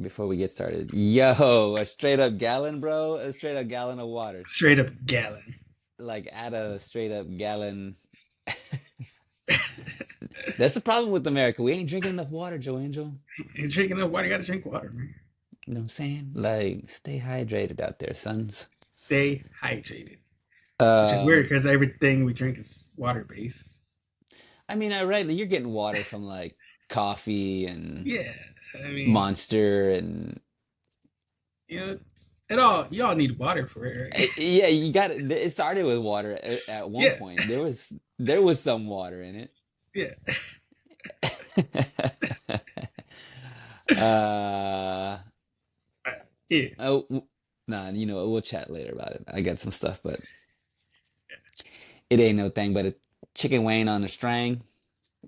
before we get started. Yo, a straight up gallon, bro. A straight up gallon of water. Straight up gallon. Like add a straight up gallon. That's the problem with America. We ain't drinking enough water, Joe Angel. You're drinking enough water. You gotta drink water, man. You know what I'm saying? Like, stay hydrated out there, sons. Stay hydrated. Which is weird Um, because everything we drink is water based. I mean, I right, you're getting water from like coffee and Yeah, I mean, Monster and it all y'all need water for it, right? yeah, you got it. It started with water at one Yeah, point. There was some water in yeah, it. Uh, yeah. oh, nah, we'll chat later about it. I got some stuff, but it ain't no thing but a chicken wing on a string.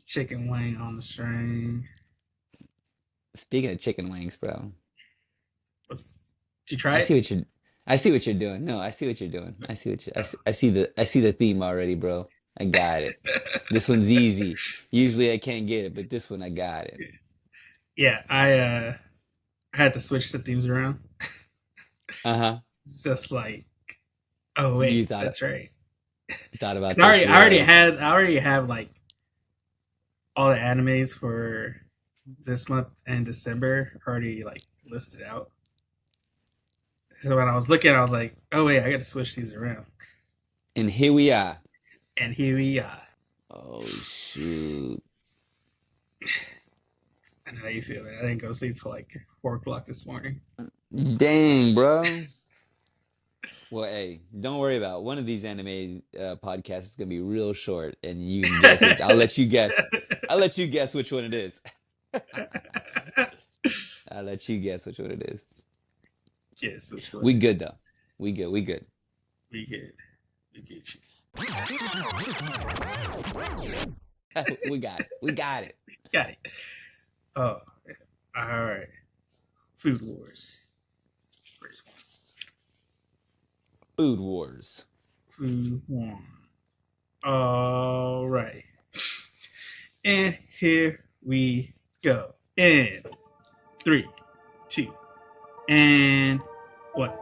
Chicken wing on the string. Speaking of chicken wings, bro, What's? Did you try I see it? what you're, I see what you're doing. No, I see what you're doing. I see the theme already, bro. I got it. This one's easy. Usually I can't get it, but this one I got it. Yeah, I had to switch the themes around. Uh-huh. It's just like, oh You wait, thought that's right. thought Cause about this little. I already have like all the animes for this month and December already like listed out. So when I was looking, I was like, oh wait, I got to switch these around. And here we are. And here we are. Oh shoot. And how you feel? Man? I didn't go sleep till like 4 o'clock this morning. Dang, bro. Well, hey, don't worry about it. One of these anime podcasts is gonna be real short, and you can guess which. I'll let you guess. I'll let you guess which one it is. I'll let you guess which one it is. Yes, which one We is good it? though. We good. We good. We get, we get you. We got it. We got it. Got it. Oh, all right. Food Wars. First one. Food Wars. Food one. All right. And here we go. In three, two, and one.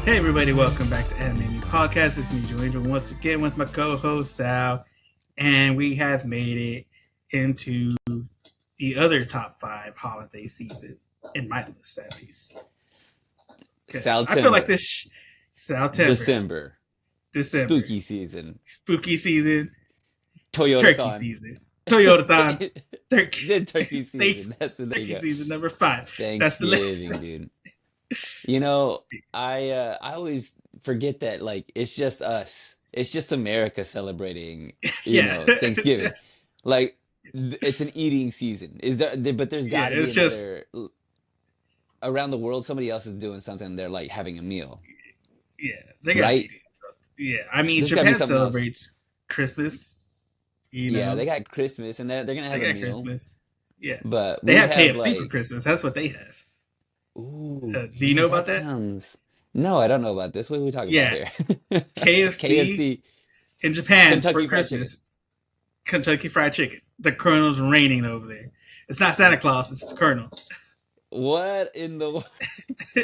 Hey everybody, welcome back to Anime Me Podcast. It's me, Joe Angel, once again with my co-host Sal, and we have made it into the other top 5 holiday season in my list, at least. Because I feel like September. this September, December. December, Spooky season. spooky season, turkey Toyotathon. season, Toyotathon, turkey, Then turkey season. There turkey you go. season number 5. That's the list. Thanksgiving, dude. You know, I always forget that like it's just us. It's just America celebrating, Yeah, it's Thanksgiving. just Like it's an eating season. But there's yeah, got to be it's just another around the world. Somebody else is doing something. They're like having a meal, yeah, they gotta be right? doing stuff. Yeah, I mean There's got to be Japan something else. celebrates Christmas. You Yeah, they know, got Christmas and they're gonna they have a got meal. Christmas. Yeah, But they we have have KFC for like, Christmas. That's what they have. ooh, Do you yeah, know about that that? sounds. No, I don't know about this. What are we talking about Yeah, here? KFC KFC, in Japan for Kentucky Fried Chicken. Christmas. Kentucky Fried Chicken. The Colonel's reigning over there. It's not Santa Claus. It's the Colonel. What in the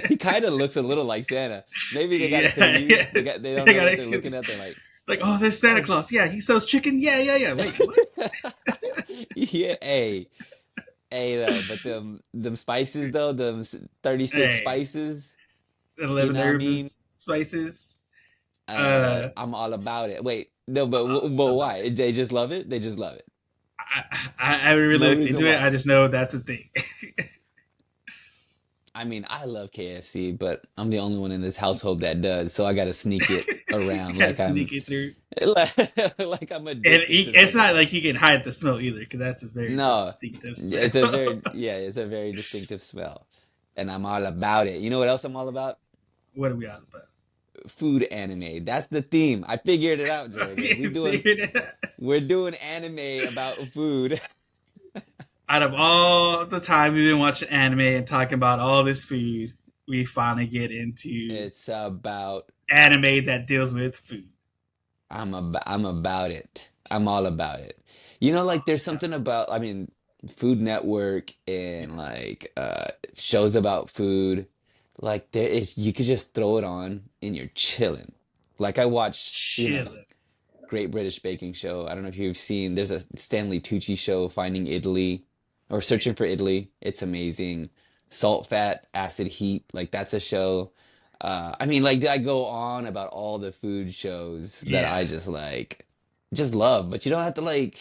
He kind of looks a little like Santa. Maybe they got it Yeah, confused. yeah. They don't They know got what they're it. looking at. They're like, Like, oh, there's that Santa is Claus. Yeah, he sells chicken. Yeah, yeah, yeah. Wait, what? yeah, hey though, but them spices though, 36 Hey, spices, you 11 know what I herbs and mean? spices. Uh, I'm all about it. Wait, no, but about why? it. They just love it. They just love it. I haven't really No looked reason into it. why. I just know that's a thing. I mean, I love KFC, but I'm the only one in this household that does, so I gotta sneak it You around gotta like sneak I'm it through. like I'm And addicted to it's not something. like you can hide the smell either, because that's a very No, distinctive yeah, it's a very smell. yeah, it's a very distinctive smell. and I'm all about it. You know what else I'm all about? What are we on about? Food anime. That's the theme. I figured it out, Joe Angel. You figured it out. We're doing anime about food. Out of all the time we've been watching anime and talking about all this food, we finally get into It's about anime that deals with food. I'm about it. I'm all about it. You know, like there's Yeah, something about, I mean, Food Network yeah. and like shows about food. Like there is you could just throw it on and you're chilling. Like I watch, Chilling. Great British Baking Show. I don't know if you've seen, there's a Stanley Tucci show, Finding Italy or Searching for Italy. It's amazing. Salt, Fat, Acid, Heat. Like that's a show. I mean, like I go on about all the food shows that Yeah. I just love, but you don't have to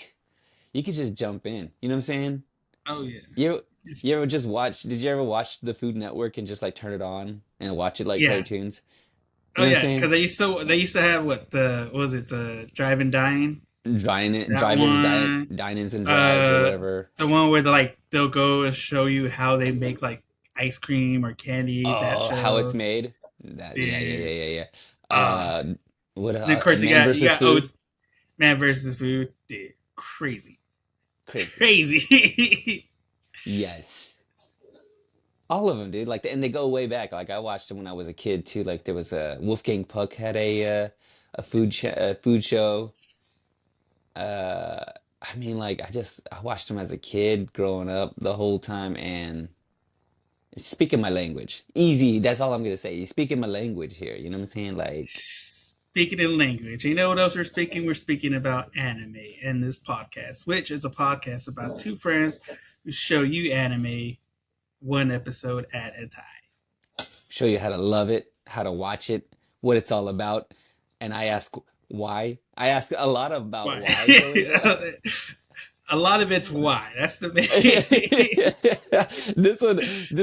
you could just jump in. You know what I'm saying? Oh yeah. You Just, you ever just watch, did you ever watch the Food Network and just like turn it on and watch it like yeah. cartoons? Oh You know what I'm yeah. Because saying? they used to have what was it, the Drive and Dine, that Drive-ins, one. dine-ins and drives or Uh, whatever. the one where they'll go and show you how they make like ice cream or candy. That Oh, how it's show. made? That Dude. yeah. Uh, What and of course you Man got versus Food? Man versus Food. Dude, crazy, Crazy. crazy. Yes. All of them, dude. Like, and they go way back. Like, I watched them when I was a kid too. Like, there was a Wolfgang Puck had a food show. Uh, I mean, like, I watched them as a kid growing up the whole time and speaking my language. Easy. That's all I'm gonna say. You speaking my language here. You know what I'm saying? Like, Speaking in language, you know what else we're speaking? We're speaking about anime in this podcast, which is a podcast about two friends who show you anime one episode at a time. show you how to love it, how to watch it, what it's all about. And I ask why. I ask a lot about Why? why, Joe Angel. A lot of it's why. That's the main. This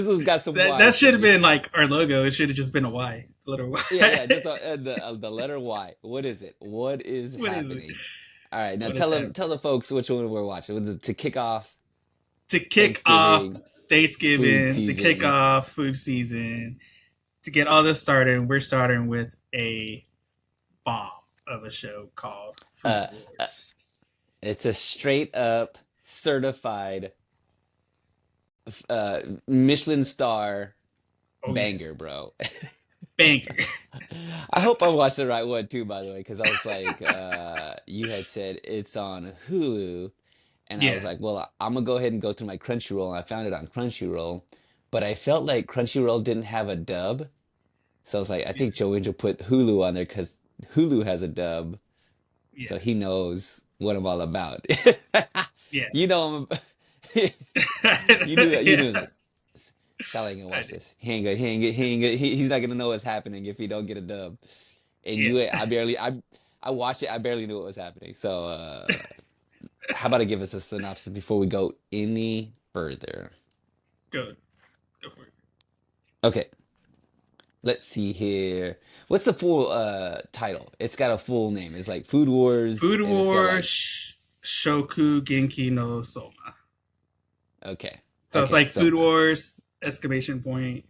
one's got some That whys for should have me. been like our logo. It should have just been a Y, the letter Yeah, Y. just the letter Y. What is it? What is What is it? happening? All right, now What is happening? tell the folks which one we're watching. To kick off To kick off Thanksgiving food Thanksgiving, to kick season. off food season, to get all this started, we're starting with a bomb of a show called Food Uh, uh, Wars. it's a straight up certified Michelin star Oh yeah, banger, bro. banger. I hope I watched the right one too, by the way, because I was like, you had said it's on Hulu, and I was Yeah, like, well, I'm gonna go ahead and go through my Crunchyroll, and I found it on Crunchyroll, but I felt like Crunchyroll didn't have a dub, so I was like, I yeah, think Joe Angel put Hulu on there because Hulu has a dub, yeah, so he knows what I'm all about. yeah. You know him. You knew Yeah, like Sal ain't gonna I watch did. this. He's not gonna know what's happening if he don't get a dub. And Yeah, I watched it. I barely knew what was happening. So how about I give us a synopsis before we go any further? go, go for it. Okay, let's see here. What's the full title? It's got a full name. It's like Food Wars, Food and it's got like Wars Shokugeki no Soma. okay, So it's okay, like Food Soma. Wars exclamation point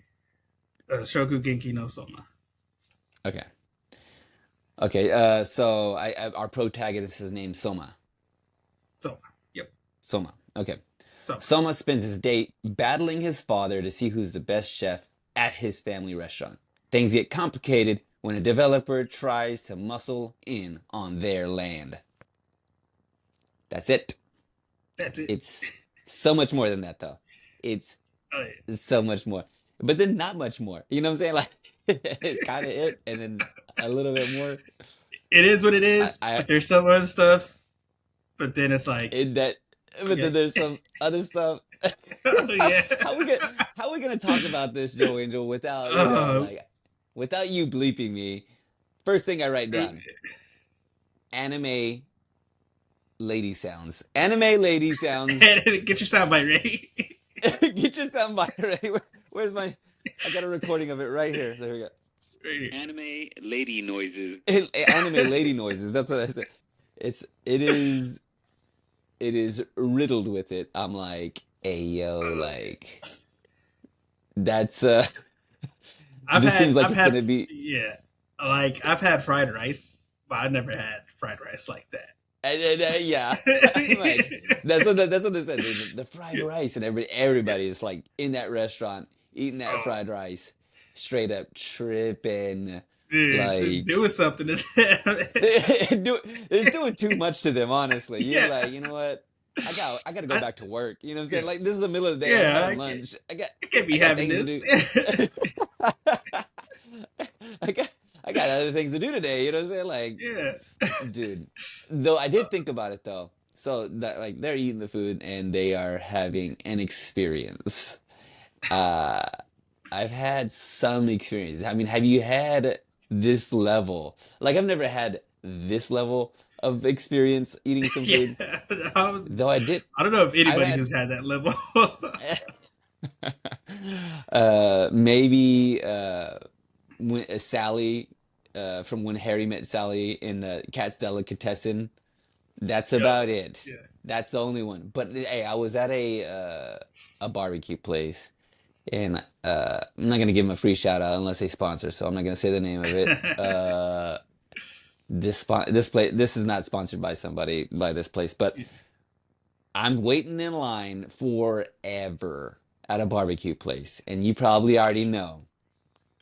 Shokugeki no Soma. Okay, okay. So our protagonist is named Soma. Soma. Yep. Soma. Okay. Soma. Soma spends his day battling his father to see who's the best chef at his family restaurant. Things get complicated when a developer tries to muscle in on their land. That's it. That's it. It's so much more than that, though. It's Oh, so much more. But then not much more. You know what I'm saying? Like, it's kind of it, and then a little bit more. it is what it is, I but there's some other stuff. But then it's like, in that, but then okay. there's some other stuff. Oh, yeah. How we gonna talk about this, Joe Angel, without Uh, like without you bleeping me? First thing I write down: anime lady sounds. Anime lady sounds. get your soundbite ready. Get your soundbite ready. Where's my? I got a recording of it right here. There we go. Right Anime lady noises. Anime lady noises. That's what I said. It is riddled with it. I'm like, hey yo, like That's I've this had seems like I've it's had gonna be. yeah, like I've had fried rice, but I've never had fried rice like And yeah, I'm like, that. that's what they said. The fried Yeah, rice, and yeah. everybody is like in that restaurant eating that Oh, fried rice, straight up tripping, dude, like doing something to them. it's doing too much to them. Honestly, you're Yeah, like, you know what? I gotta go I, back to work. You know what I'm saying? yeah, Like this is the middle of the day. I'm yeah. having lunch. I can't I be got having things to this. do. I got I got other things to do today. You know what I'm saying? Like, Yeah, dude, though I did think about it though. So that like they're eating the food and they are having an experience. Uh, I've had some experience. I mean, have you had this level? Like I've never had this level of experience eating some yeah. food. Though I don't know if I've anybody had has had that level. maybe when Sally from When Harry Met Sally in the Cat's Delicatessen. That's Yo, about it. yeah. That's the only one. But hey, I was at a barbecue place, and I'm not gonna give them a free shout out unless they sponsor. So I'm not gonna say the name of it. This place this is not sponsored by somebody by this place, but Yeah. I'm waiting in line forever at a barbecue place, and you probably already know.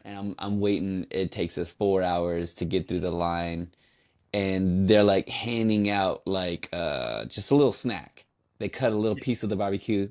And I'm waiting. It takes us 4 hours to get through the line, and they're like handing out like just a little snack. They cut a little Yeah. piece of the barbecue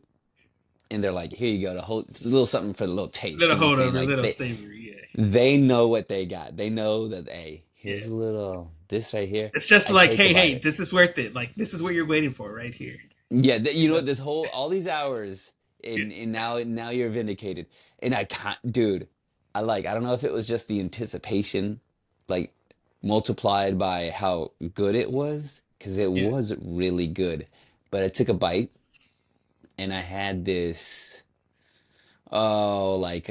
and they're like, here you go, to hold it's a little something for the little taste. Little You know what I'm saying? holdover, Like little savory. Yeah. they know what they got. They know that hey, Yeah. here's a little this right here. It's just I like, take a hey, bite hey, of it. this is worth it. Like, this is what you're waiting for right here. Yeah, you You know know? what? This whole all these hours, Yeah. and now you're vindicated. And I can't, dude. I don't know if it was just the anticipation, like multiplied by how good it was, because it Yeah. was really good. But I took a bite, and I had this like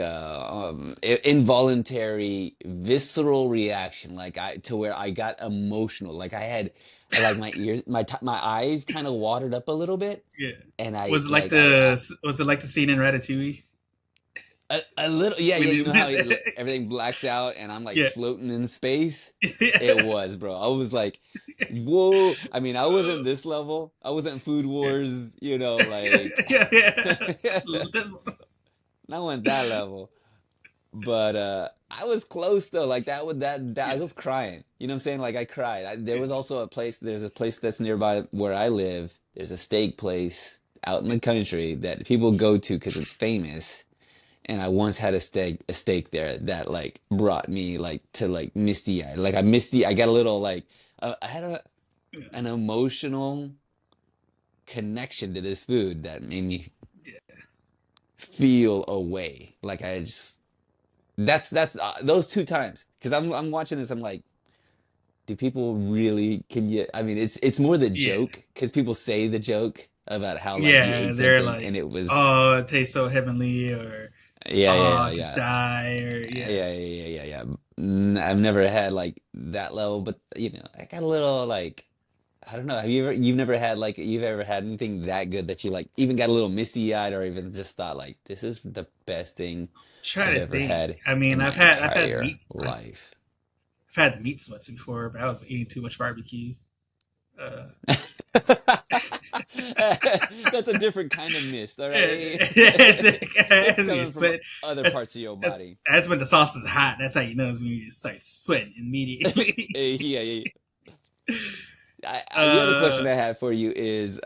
involuntary visceral reaction, like I to where I got emotional, like I had like my ears, my eyes kind of watered up a little bit, Yeah. and Was it like the scene in Ratatouille a little, yeah, when yeah, you you know how everything blacks out and I'm like yeah. floating in space. It was, bro. I was like, whoa. I mean, I wasn't this level. I wasn't Food Yeah. Wars, you know, like Yeah, yeah. not went that level. But I was close though. Like that I Yeah, was crying. You know what I'm saying? Like I cried. There yeah, was also there's a place that's nearby where I live. There's a steak place out in the country that people go to because it's famous. And I once had a steak there that like brought me like to like misty eye. Like I got a little like I had yeah, an emotional connection to this food that made me yeah. feel a way. Like I just that's those two times because I'm watching this. I'm like, do people really? Can you? I mean, it's more the Yeah. joke because people say the joke about how like you Yeah, ate they're something like, and it was oh, it tastes so heavenly, or yeah yeah oh, yeah I could yeah die, or yeah, yeah. I've never had like that level, but you know, I got a little like I don't know. You've never had like you've ever had anything that good that you like even got a little misty eyed or even just thought like this is the best thing try I've to ever think. had I mean, in my I've had entire meat, life. I've had the meat sweats before, but I was eating too much barbecue. Uh, That's a different kind of mist, all right? It's you're coming from sweating. other parts of your That's, body. that's when the sauce is hot. That's how you know it's when you just start sweating immediately. Yeah, yeah. The other uh, question I have for you is,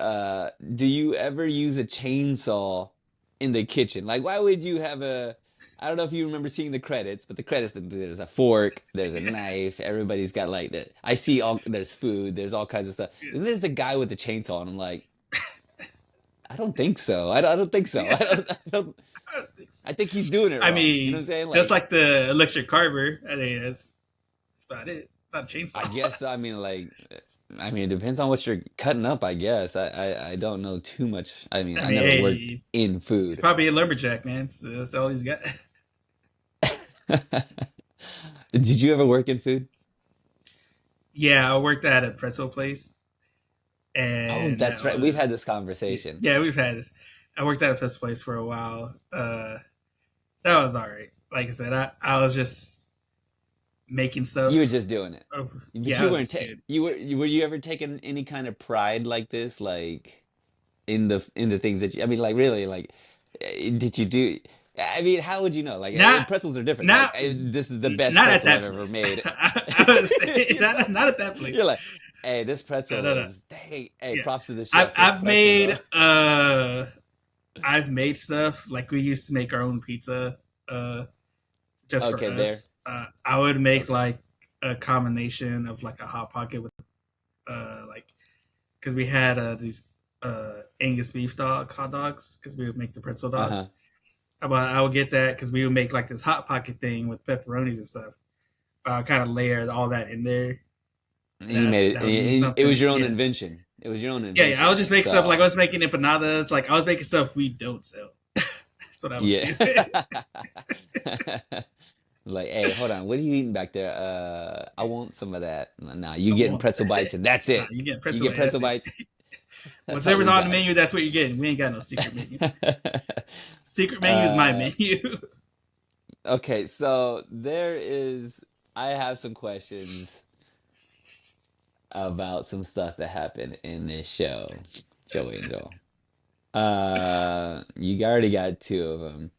do you ever use a chainsaw in the kitchen? Like, why would you have I don't know if you remember seeing the credits, but the credits, there's a fork, there's a knife, everybody's got like that. I see there's food, there's all kinds of stuff. And there's a guy with a chainsaw, and I'm like, I don't think so. I don't think so. yeah. I think he's doing it I wrong. You know what mean, I'm saying? just Like, like the electric carver, I think that's about it. Not a I chainsaw. guess, I mean, like, I mean, it depends on what you're cutting up, I guess. I don't know too much. I mean, I I mean, never worked hey, in he's food. probably a lumberjack, man. So that's all he's got. Did you ever work in food? Yeah, I worked at a pretzel place, Oh, and that that's right. We've had was this conversation. yeah, we've had this. I worked at a pretzel place for a while. That was all right. Like I said, I was just making You were stuff. just doing it, but Yeah, I you was weren't. just doing. Were you ever taking any kind of pride like this, like in the things that you? I mean, like really, like did you do? I mean, how would you know? Like Not pretzels are different. Like not this is the best not at pretzel I've that ever place. made. I was saying, You know, not at that place. you're like, hey, this No, pretzel no, no. is dang. Hey, Yeah, props to the I've chef. This I've pretzel though. made I've made stuff like we used to make our own pizza just for Okay, there. us. I would make Okay. like a combination of like a hot pocket with like because we had these Angus beef dog hot dogs because we would make the pretzel Uh-huh. dogs. But I would get that because we would make like this hot pocket thing with pepperonis and stuff. Kind of layer all that in there. You made That it. would be It was something. your own Yeah, invention. It was your own yeah. I would invention. just make stuff like I So was making empanadas. Like I was making stuff we don't sell. That's what I would yeah. do. Like, hey, hold on. What are you eating back there? I want some of that. Nah, you I getting want pretzel bites and that's nah, it. you get You pretzel get bite. That's pretzel it. bites. That's all Whatever's we on the got. menu, that's what you're getting. We ain't got no secret menu. Secret menu is my Uh, menu. okay, so there is I have some questions about some stuff that happened in this show, Joe Angel. You already got two of them.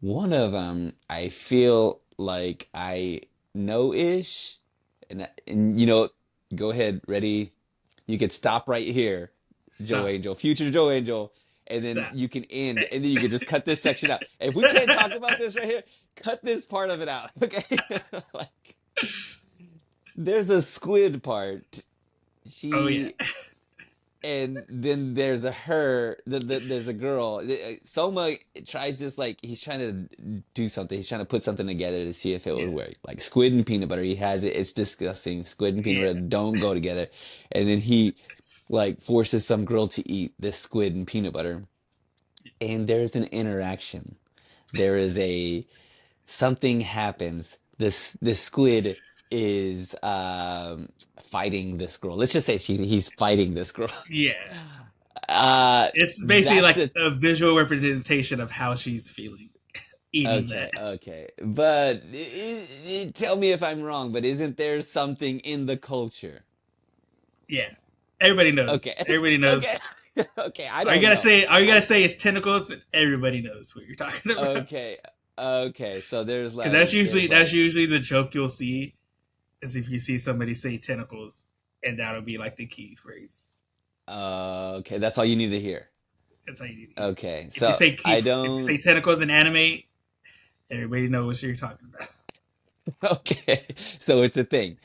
One of them, I feel like I know-ish, and go ahead, ready? You could stop right here, Joe Stop. Angel, future Joe Angel, and then Stop. you can end, Hey. and then you can just cut this section out. If we can't talk about this right here, cut this part of it out, okay? Like, there's a squid part. Oh yeah. She and then there's a her there's a girl. Soma tries this, like he's trying to do something, he's trying to put something together to see if it would Yeah. work, like squid and peanut butter. He has it, it's disgusting. Squid and peanut Yeah. butter don't go together. And then he like forces some girl to eat this squid and peanut butter, and there's an interaction. There is a something happens. This squid is fighting this girl. Let's just say he's fighting this girl. Yeah. It's basically That's like a a visual representation of how she's feeling eating okay, that. okay. But tell me if I'm wrong, but isn't there something in the culture? Yeah. Everybody knows. Okay. Everybody Okay. knows. Okay, I All you don't gotta know. say, all you I gotta say is tentacles, and everybody knows what you're talking about. okay. Okay. So Because there's that's like usually the joke you'll see is if you see somebody say tentacles, and that'll be like the key phrase. okay, that's all you need to hear. That's how you do it. Okay. If you So say key, I if you say don't tentacles in anime, everybody knows what you're talking about. okay. So it's a thing.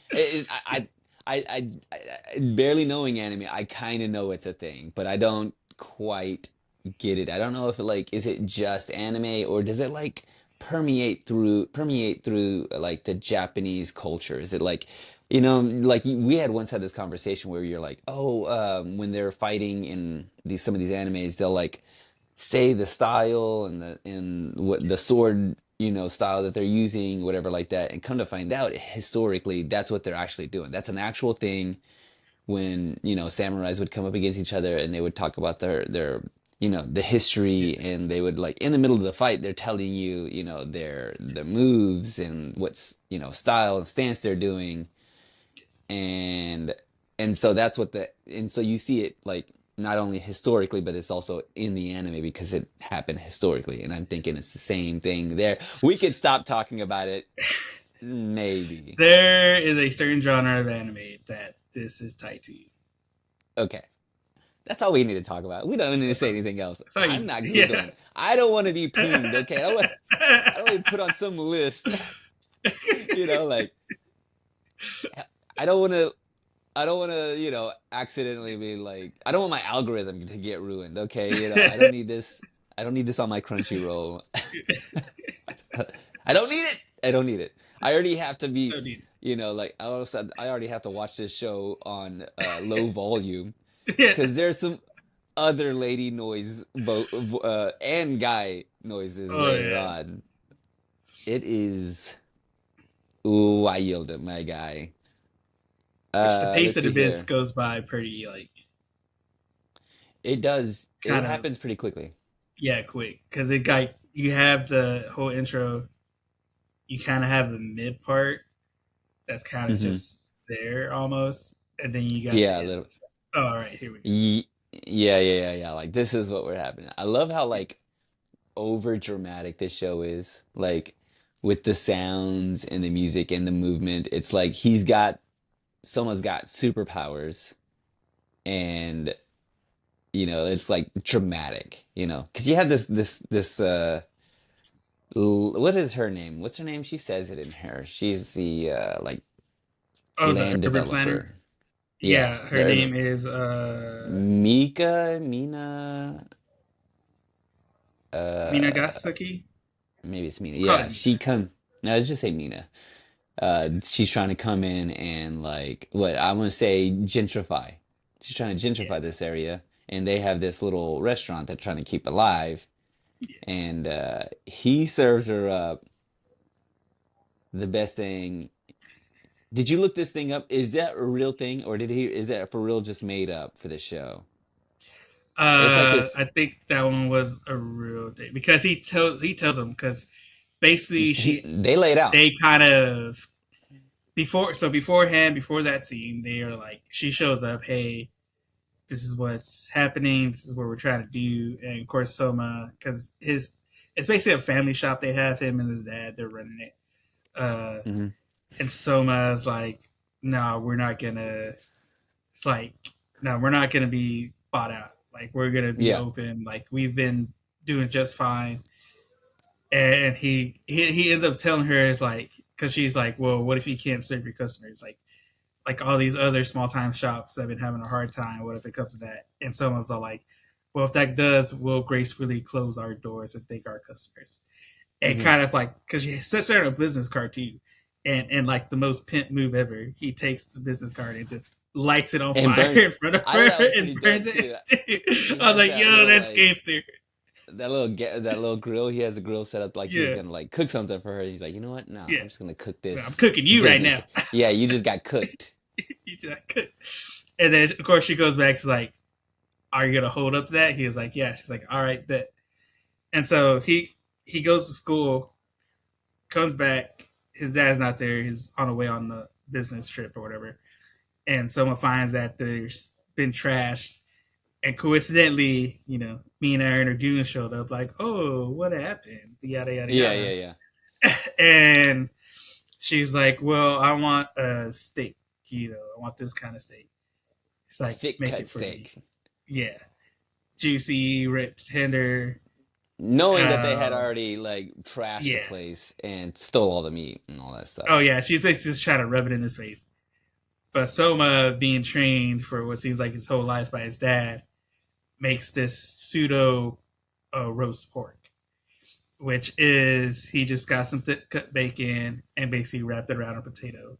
Barely knowing anime, I kind of know it's a thing, but I don't quite get it. I don't know if it like is it just anime or does it like permeate through like the Japanese culture? Is it like like we had once had this conversation where you're like, oh, when they're fighting in these some of these animes, they'll like say the style and what the sword style that they're using, whatever like that, and come to find out historically that's what they're actually doing. That's an actual thing. When samurais would come up against each other and they would talk about their the history, Yeah, and they would like in the middle of the fight they're telling you their moves and what's style and stance they're doing, and so that's what the and so you see it like not only historically but it's also in the anime because it happened historically, and I'm thinking it's the same thing there. We could stop talking about it maybe. there is a certain genre of anime that this is tied to. Okay, that's all we need to talk about. We don't need to That's say all. anything else. That's all you I'm need. not Yeah. googling. I don't want to be pinged. Okay, I don't want to be put on some list. Like I don't want to I don't want to, accidentally be like, I don't want my algorithm to get ruined. Okay, I don't need this. I don't need this on my Crunchyroll. I don't need it. I don't need it. I already have to be, No need. like I already have to watch this show on low volume Yeah. because there's some other lady noise and guy noises Oh later yeah. on. It is wild, my guy. Which the pace Let's of the see biz here. goes by pretty like It does. It kind of happens pretty quickly. yeah quick because it like you have the whole intro. You kind of have the mid part that's kind of Hmm. just there almost, and then you got the Yeah, a end. little. Oh, all right, here we go. Ye yeah, yeah, yeah, yeah. Like this is what we're having. I love how like over dramatic this show is. Like with the sounds and the music and the movement. It's like someone's got superpowers and it's like dramatic, because you have this what is her name? What's her name? She says it in her. She's the like Oh, the land urban planner. developer. Yeah, Yeah, the her urban name is Mina, uh Minagasaki. maybe it's Mina. We'll call Yeah, it Mina. no, let's just say Mina. She's trying to come in and like what I want to say gentrify. She's trying to Yeah, gentrify this area, and they have this little restaurant they're trying to keep alive, yeah. and he serves her up the best thing. Did you look this thing up? Is that a real thing, or is that for real just made up for the show? It's like this. I think that one was a real thing because he tells them because basically They laid out. they kind of beforehand before that scene they are like she shows up, hey, this is what's happening, this is what we're trying to do, and of course Soma, because his it's basically a family shop they have, him and his dad, they're running it, uh Hmm. and Soma's like, no, we're not gonna, it's like, no, we're not gonna be bought out, like we're gonna be Yeah. open, like we've been doing just fine. And he ends up telling her, it's like, because she's like, well, what if you can't serve your customers, like all these other small time shops that have been having a hard time. What if it comes to that? And someone's all like, well, if that does, we'll gracefully close our doors and thank our customers. And Hmm. kind of like, because she sits there in a business card too. And like the most pimp move ever, he takes the business card and just lights it on And fire burn. in front of I thought her that was and pretty burns dope it. too. He I was has like, that yo, little that's like gangster. that little grill. He has a grill set up like he's Yeah, gonna like cook something for her. He's like, you know what? No, yeah. I'm just gonna cook I'm this cooking you right business. now. Yeah, you just got cooked. You just cook. And then of course she goes back. She's like, "Are you gonna hold up to that?" He was like, "Yeah." She's like, "All right, that." And so he goes to school, comes back. His dad's not there. He's on the way on the business trip or whatever. And someone finds that there's been trashed. And coincidentally, me and Aaron or Goon showed up. Like, oh, what happened? Yada yada Yeah, yeah, yada. yeah. And she's like, well, I want a steak. I want this kind of steak. It's A like, thick make cut it for me. steak. Yeah, juicy, rich, tender. Knowing that they had Um, already like trashed the yeah. place and stole all the meat and all that Oh stuff. yeah, she's basically just trying to rub it in his face. But Soma, being trained for what seems like his whole life by his dad, makes this pseudo roast pork, which is he just got some thick cut bacon and basically wrapped it around a potato.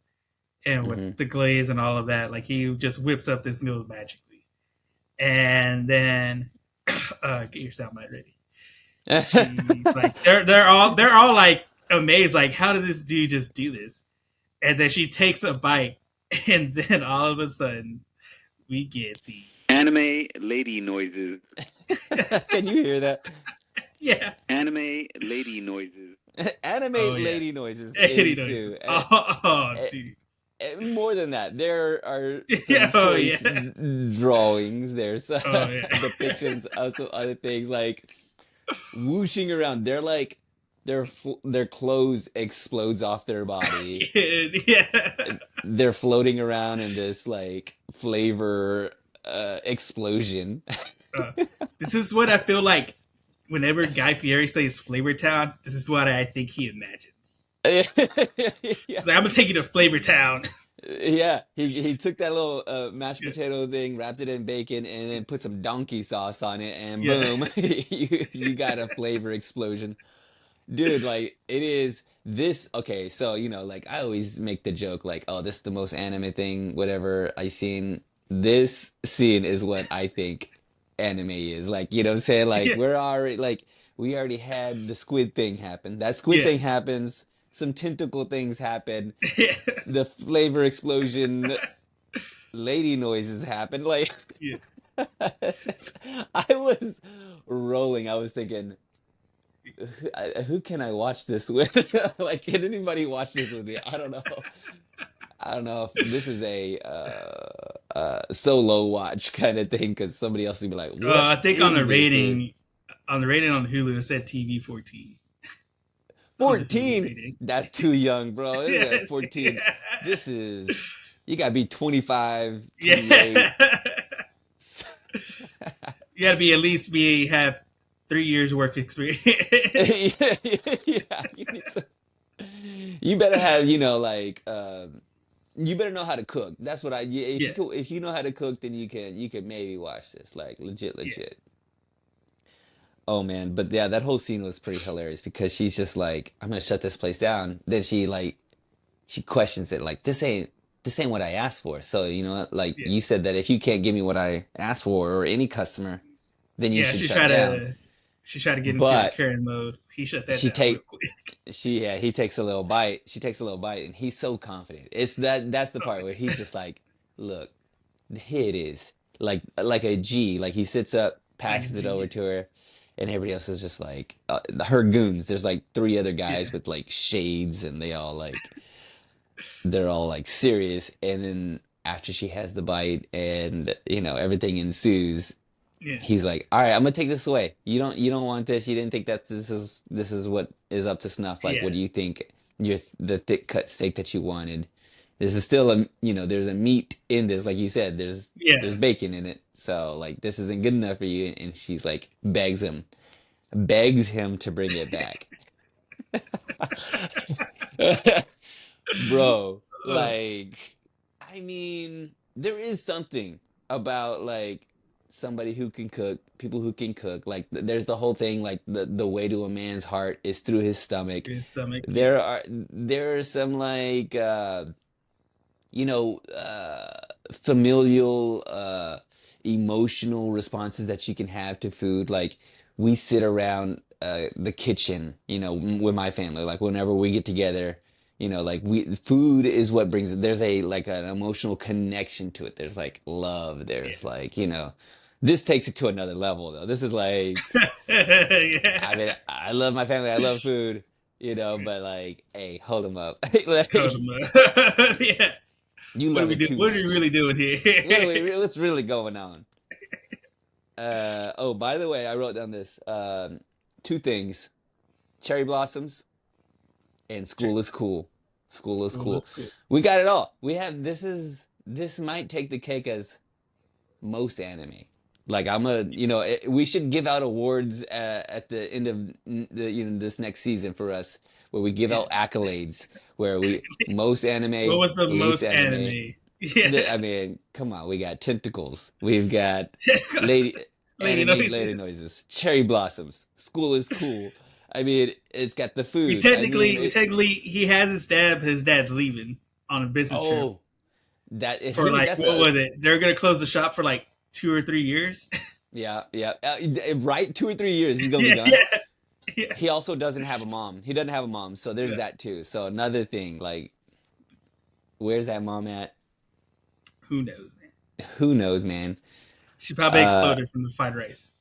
And with Hmm. the glaze and all of that, like he just whips up this meal magically. And then, get your soundbite ready. She's like, they're all like amazed, like, how did this dude just do this? And then she takes a bite, and then all of a sudden we get the anime lady noises. Can you hear that? Yeah, anime lady noises. Animate Oh yeah, lady noises lady noises. ensue. Oh, Eh, dude. More than that, there are Yeah. some Oh choice yeah. drawings. There's Oh yeah. depictions of some other things like whooshing around. They're like their clothes explodes off their body. Yeah. They're floating around in this like flavor explosion. Uh, this is what I feel like whenever Guy Fieri says Flavor Town. This is what I think he imagines. Yeah. He's like, I'm gonna take you to Flavor Town. Yeah, he took that little mashed Yeah. potato thing, wrapped it in bacon, and then put some donkey sauce on it, and Yeah. boom, you got a flavor explosion. Dude, like it is this okay, so like I always make the joke like, oh, this is the most anime thing, whatever I seen. This scene is what I think anime is. Like, you know what I'm saying? Like Yeah. we're already like we already had the squid thing happen. That squid Yeah. thing happens, some tentacle things happen, Yeah. the flavor explosion, lady noises happen. Like I was rolling. I was thinking, who can I watch this with? Like, can anybody watch this with me? I don't know. I don't know if this is a solo watch kind of thing because somebody else would be like, "What I think is this thing?" on the rating on Hulu, it said TV 14 on the Hulu 14? rating. That's too young, bro. This is at Yes, 14. yeah, This is you gotta be 25, yeah. 28. You got to be at least be have 3 years work experience. Yeah, yeah, you better have, like you better know how to cook. That's what I yeah, Yeah, if you know how to cook, then you can maybe watch this. Like legit, yeah, legit. Oh man, but yeah, that whole scene was pretty hilarious because she's just like, I'm gonna shut this place down. Then she questions it like this ain't what I asked for. So, like yeah, you said that if you can't give me what I asked for or any customer, then you yeah. should shut down. She tried to get into the But Karen mode. He shut that she down real take quick. he takes a little bite. She takes a little bite and he's so confident. That's the part where he's just like, look, here it is. Like a G. Like he sits up, Like, passes it over yeah, to her, and everybody else is just like her goons. There's like three other guys yeah, with like shades and they're all like serious. And then after she has the bite and everything ensues, yeah, he's like, "All right, I'm gonna take this away. You don't want this. You didn't think that this is what is up to snuff. Like, yeah, what do you think? The thick cut steak that you wanted. This is still there's a meat in this, like you said. There's yeah. bacon in it. So like this isn't good enough for you." And she's like, begs him to bring it back. Bro, Uh, like, I mean, there is something about like somebody who can cook, people who can cook. Like, there's the whole thing, like the way to a man's heart is through his stomach. his stomach. Yeah, There are some like you know, familial, emotional responses that you can have to food. Like we sit around the kitchen, with my family. Like whenever we get together, like food is what brings it. There's like an emotional connection to it. There's like love. yeah, There's like, this takes it to another level though. This is like, I yeah. mean, I love my family. I love food. But like, hey, hold them up. Hold Like, him up. Yeah. you What are love we it do? too What are we much. really doing here? What's really going on? Oh, by the way, I wrote down this two things: cherry blossoms and school is cool. School is School cool. is cool. We got it all. We have this might take the cake as most anime. Like we should give out awards at the end of this next season for us, where we give Yeah. out accolades, where we most What anime, was the least most anime. anime? Yeah. I mean, come on, we got tentacles, we've got lady Lady lady noises. noises, cherry blossoms, school is cool. I mean, it's got the We food. I mean, technically, we technically, he has his dad. His dad's leaving on a business trip oh, that for like that's what a was it? They're gonna close the shop for like 2 or 3 years. yeah, yeah, right. 2 or 3 years he's gonna be Yeah, gone. yeah, yeah. He also doesn't have a mom. He doesn't have a mom, so there's Yeah. that too. So another thing, like, where's that mom at? Who knows, man? Who knows, man? She probably Uh, exploded from the fried rice.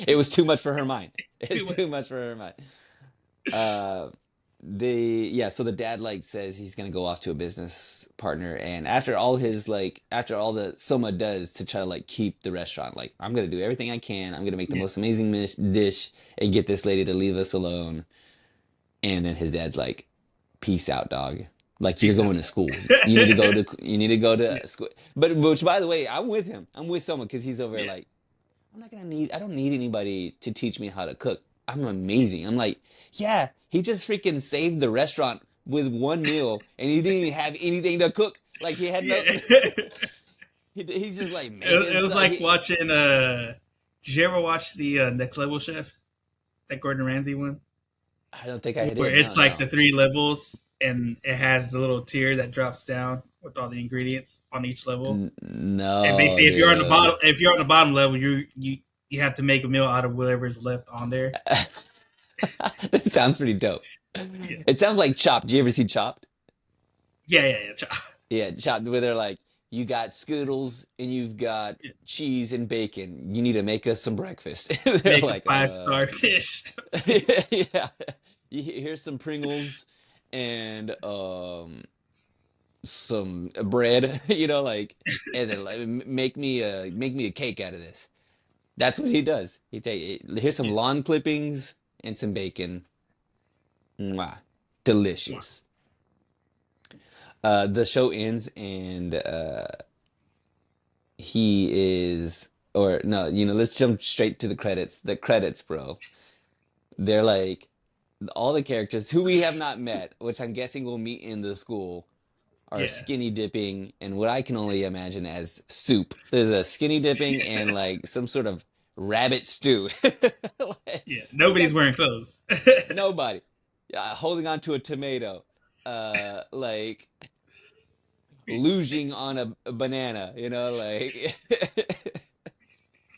it was too much for her mind. Too It's too much. much for her mind. Uh, yeah, so the dad like says he's gonna go off to a business partner, and after all the Soma does to try to like keep the restaurant, like I'm gonna do everything I can. I'm gonna make the Yeah. most amazing dish and get this lady to leave us alone. And then his dad's like, "Peace out, dog. Like you're Peace out. going to school. You need to go to Yeah. school." But which, by the way, I'm with him. I'm with someone because he's over there Yeah. like, I don't need anybody to teach me how to cook. I'm amazing. I'm like, yeah, he just freaking saved the restaurant with one meal and he didn't even have anything to cook. Like he had Yeah. no, he's just like It making was stuff. like watching. Did you ever watch the Next Level Chef? That Gordon Ramsay one, I don't think I where did. No, it's like no. the 3 levels, and it has the little tier that drops down with all the ingredients on each level. And No, basically, dude. if you're on the bottom level, you have to make a meal out of whatever's left on there. That sounds pretty dope. Yeah, It sounds like Chopped. Do you ever see Chopped? yeah, yeah, yeah. Yeah, Chopped, where they're like, you got Skittles and you've got Yeah. cheese and bacon. You need to make us some breakfast. They're Make a like, 5-star dish. yeah. Here's some Pringles and some bread, like, and then like make me a cake out of this. That's what he does. Here's some Yeah. lawn clippings and some bacon. Mwah. Wow. Delicious. The show ends and he is or no, let's jump straight to the credits. The credits, bro. They're like all the characters who we have not met, which I'm guessing we'll meet in the school, are Yeah. skinny dipping and what I can only imagine as soup. There's a skinny dipping and like some sort of rabbit stew. Like, Yeah. we got Nobody's wearing clothes. nobody holding on to a tomato, like luging on a banana, like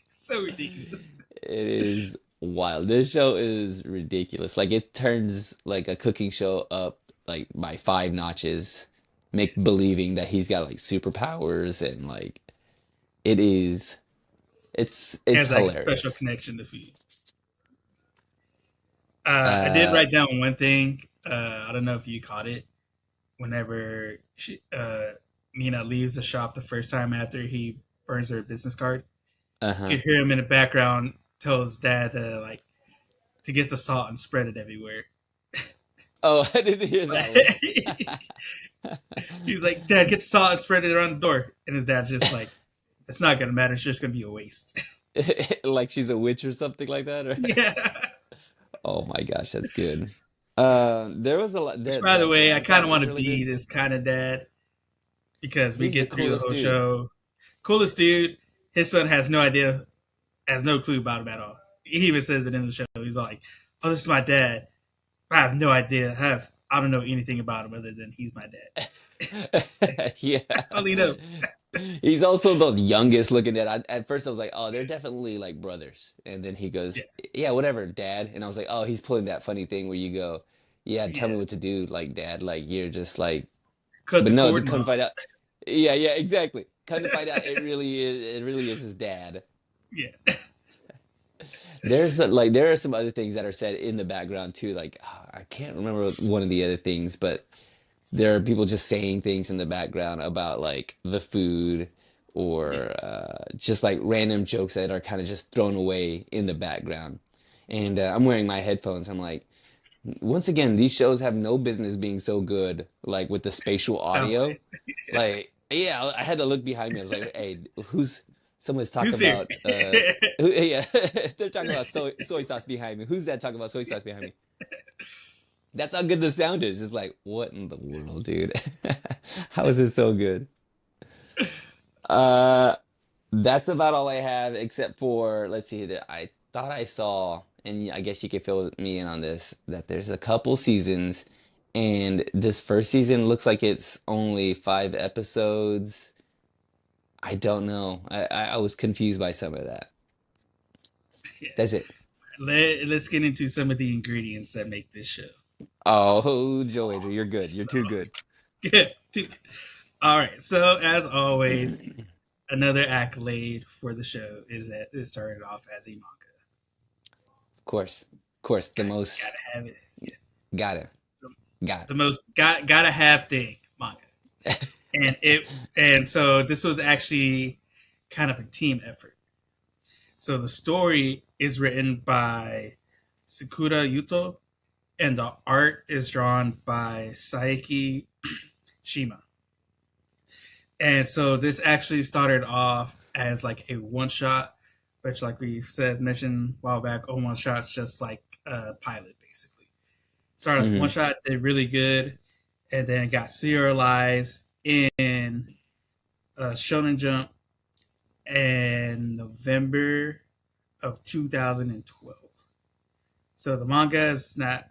So ridiculous. it is wild. This show is ridiculous. Like it turns like a cooking show up like by 5 notches, make believing that he's got like superpowers and like it is it's Has like a special hilarious. connection to food. I did Uh write down one thing. I don't know if you caught it. Whenever Mina leaves the shop the first time after he burns her business card, you uh-huh. can hear him in the background tell his dad like to get the salt and spread it everywhere. Oh, I didn't hear that one. He's like, "Dad, get the salt and spread it around the door," and his dad's just like, "It's not gonna matter. It's just gonna be a waste." Like she's a witch or something like that, or Yeah. oh my gosh, that's good. There was a lot Which, there. by the That way, I surround kind sound of want was to really be good. this kind of dad because we He's the get through the coolest whole dude. show. Coolest dude. His son has no idea, has no clue about him at all. He even says it in the show. He's like, "Oh, this is my dad. I have no idea. I don't know anything about him other than he's my dad." Yeah. That's all he knows. He's also the youngest looking at. At first, I was like, "Oh, they're definitely like brothers." And then he Yeah, goes, "Yeah, whatever, Dad." And I was like, "Oh, he's pulling that funny thing where you go, yeah, tell yeah. me what to do, like Dad, like you're just like." Cut But the no, cord, to mom. come find out, yeah, yeah, exactly. Come to find out, it really is his dad. Yeah, There are some other things that are said in the background too. Like I can't remember one of the other things, but there are people just saying things in the background about like the food yeah. or just like random jokes that are kind of just thrown away in the background. And I'm wearing my headphones. I'm like, once again, these shows have no business being so good, like with the spatial audio. Soundbites. Like, yeah, I had to look behind me. I was like, hey, someone's talking Who's here? about yeah, they're talking about soy sauce behind me. Who's that talking about soy sauce behind me? That's how good the sound is. It's like, what in the world, dude? How is it so good? Uh, that's about all I have, except for let's see. That I thought I saw, and I guess you could fill me in on this. That there's a couple seasons, and this first season looks like it's only 5 episodes. I don't know. I was confused by some of that. Yeah. That's it. Let's get into some of the ingredients that make this show. Oh, Joe Angel, you're good. You're So, too good. good. All right. So, as always, another accolade for the show is that it started off as a manga. Of course, the Gotta most have it. Yeah. gotta, got The most gotta have thing manga, it. and so this was actually kind of a team effort. So the story is written by Sakura Yuto, and the art is drawn by Saiki Shima. And so this actually started off as like a one shot, which, like we said, mentioned a while back, a one shot's just like a pilot, basically. Started as one Hmm. shot, did really good, and then got serialized in Shonen Jump in November of 2012. So the manga is not,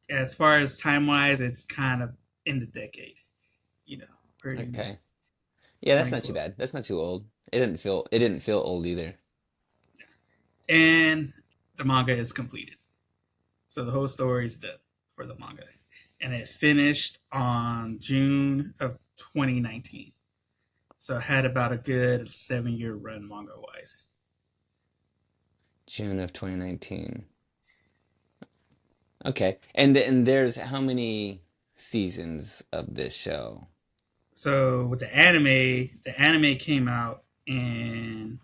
as far as time wise, it's kind of in the decade, you know, pretty Okay. Yeah, that's not too 2012. bad. That's not too old. It didn't feel old either. And the manga is completed. So the whole story is done for the manga. And it finished on June of 2019. So it had about a good 7 year run manga wise. June of 2019. Okay. And there's how many seasons of this show? So with the anime came out in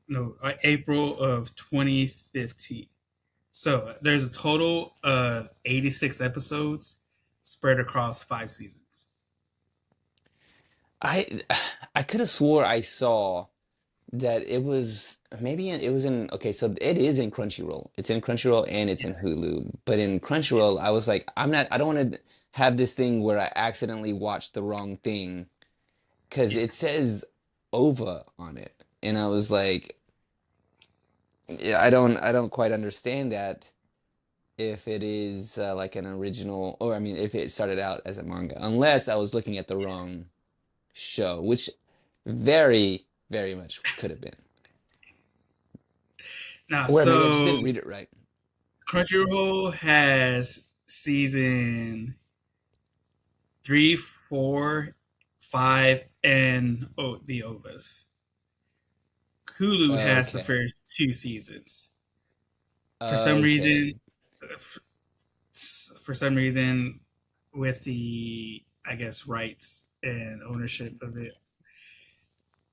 no April of 2015. So there's a total of 86 episodes spread across 5 seasons. I I could have swore I saw that it was it was in okay, so it is in Crunchyroll. It's in Crunchyroll and it's in Hulu. But in Yeah, Crunchyroll, I was like, I don't want to have this thing where I accidentally watch the wrong thing because yeah. it says OVA on it. And I was like, yeah, I don't quite understand that if it is like an original or I mean if it started out as a manga, unless I was looking at the wrong show, which very much could have been. Now, Or maybe I just so didn't read it right. Crunchyroll has season 3, 4, 5, and the OVAs. Hulu has the Okay. first 2 seasons. For some reason, Okay. for some reason, with the I guess rights and ownership of it,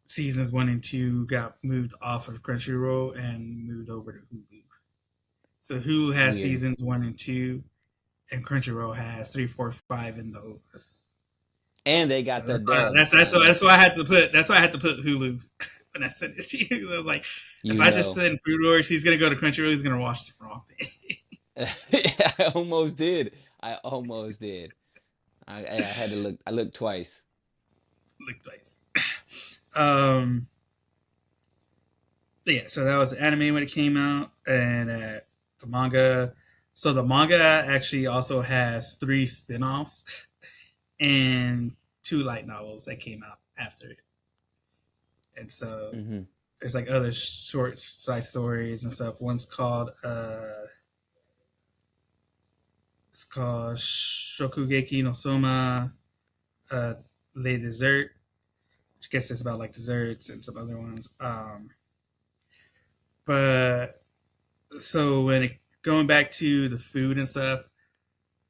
seasons 1 and 2 got moved off of Crunchyroll and moved over to Hulu. So Hulu has Weird. seasons 1 and 2, and Crunchyroll has 3, 4, 5 in the OVAs. And they So got the dub, that's so why I had to put Hulu when I sent it to you. I was like, if you I just know. send Food Wars, he's gonna go to Crunchyroll. He's gonna watch the wrong thing. I almost did. I almost did. I had to look. I looked twice. Look twice. Um, yeah, so that was the anime when it came out, and the manga. So the manga actually also has 3 spin-offs and 2 light novels that came out after it. And so Hmm. there's like other short side stories and stuff. One's called it's called Shokugeki no Soma, uh, Le Dessert, which I guess it's about like desserts and some other ones. But so going back to the food and stuff,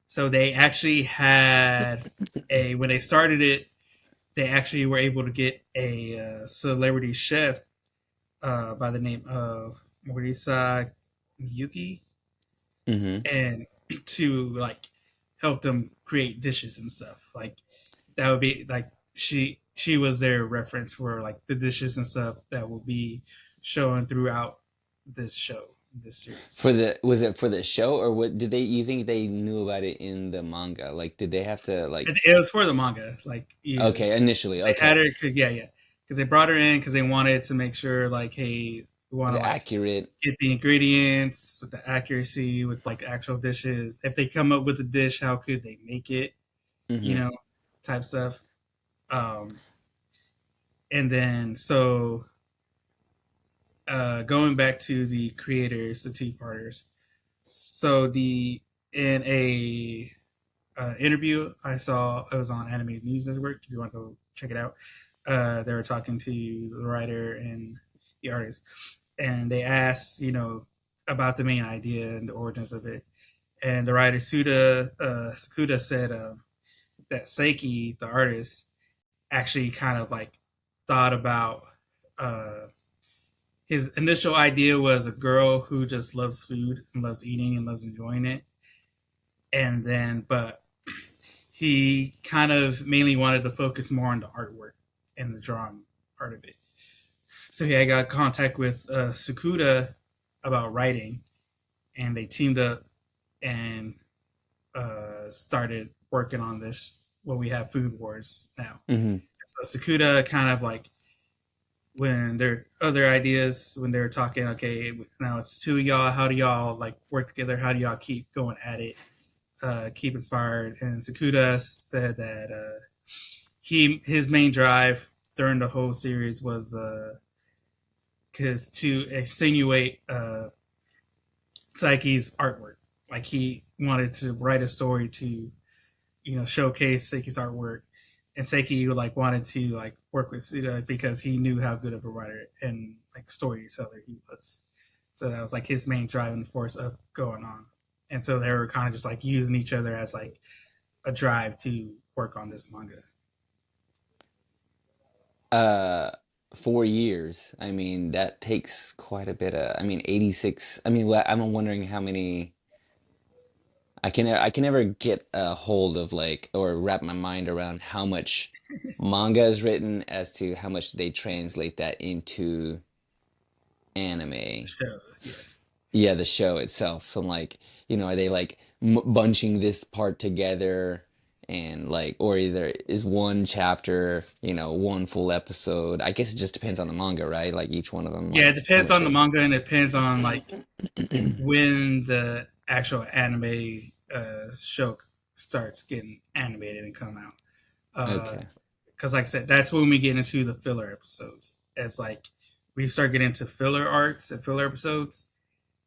so they actually had a when they started it, they actually were able to get a celebrity chef by the name of Morisa Miyuki, Hmm. and to like help them create dishes and stuff. Like that would be like she was their reference for like the dishes and stuff that will be shown throughout this show, this series. For the was it for the show or what did they you think they knew about it in the manga? Like did they have to like It was for the manga, like okay, initially, they had okay. her, cause, yeah, because they brought her in because they wanted to make sure like, hey, we want Is to it like accurate? get the ingredients with the accuracy with like actual dishes. If they come up with a dish, how could they make it? You Hmm. know, type stuff. Um, and then so going back to the creators, the two parters. So the in a interview I saw, it was on Anime News Network. If you want to go check it out, they were talking to the writer and the artist, and they asked, about the main idea and the origins of it. And the writer Sakuda said that Seiki, the artist, actually kind of like thought about uh, his initial idea was a girl who just loves food and loves eating and loves enjoying it. And then, but he kind of mainly wanted to focus more on the artwork and the drawing part of it. So he got contact with Sakuda about writing, and they teamed up and started working on this. What we have, Food Wars now. Hmm. So Sakuda kind of like when their other ideas when they were talking, okay, now it's two of y'all. How do y'all like work together? How do y'all keep going at it? Keep inspired. And Sakuda said that his main drive during the whole series was because to insinuate Psyche's artwork. Like he wanted to write a story to showcase Psyche's artwork and Seiki like wanted to like work with Suda because he knew how good of a writer and like storyteller he was. So that was like his main driving force of going on. And so they were kind of just like using each other as like a drive to work on this manga. Uh, 4 years. I mean, that takes quite a bit of. I mean, 86. I mean, I'm wondering how many. I can never get a hold of like or wrap my mind around how much manga is written as to how much they translate that into anime. So yeah, S- Yeah, the show itself. So I'm like, are they like bunching this part together and like, or either is one chapter, one full episode? I guess it just depends on the manga, right? Like each one of them, yeah, it like how depends much on the they. manga and it depends on like when the actual anime show starts getting animated and come out. Okay, Because like I said, that's when we get into the filler episodes. It's like we start getting into filler arcs and filler episodes,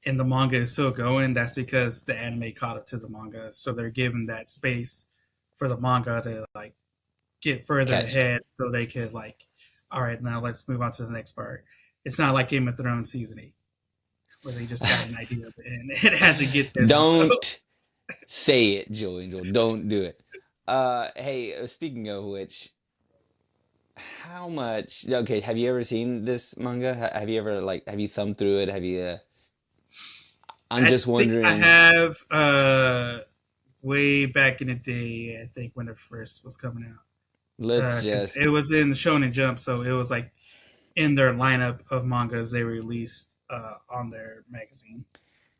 and the manga is still going. That's because the anime caught up to the manga, so they're giving that space for the manga to like get further catch. ahead, so they could like, all right, now let's move on to the next part. It's not like Game of Thrones season 8 where they just got an idea of it and it had to get there themselves. Don't say it, Joe Angel. Don't do it. Hey, speaking of which, how much? Okay, have you ever seen this manga? Have you ever like have you thumbed through it? Have you? I'm I just think I wondering. have way back in the day. I think when it first was coming out. Let's Because just. it was in the Shonen Jump, so it was like in their lineup of mangas they released on their magazine.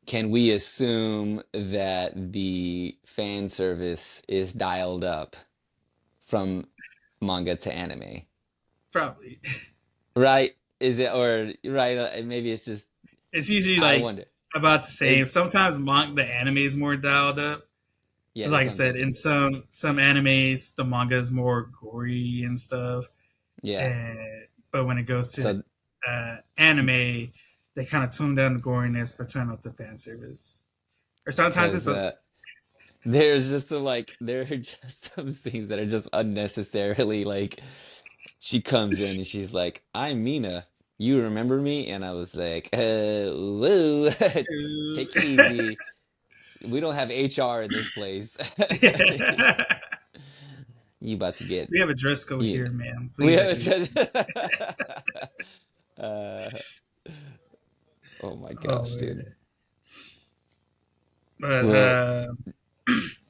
Can we assume that the fan service is dialed up from manga to anime? Probably, Right? Is it or right? Maybe it's just. it's usually I like wonder. about the same. It. Sometimes the anime is more dialed up. Yeah, Because that's like I what I'm said, in thinking. some animes the manga is more gory and stuff, Yeah. and but when it goes to So anime, they kind of tone down the goriness for turn up the fan service. Or sometimes it's because both. there's just some like there are just some scenes that are just unnecessarily like she comes in and she's like, "I'm Mina. You remember me?" And I was like, whoa, take it easy. We don't have HR in this place. You about to get We have a dress code you. here, man. We Please have a adhere to just. it. uh, oh my Oh gosh, dude. man. But Well,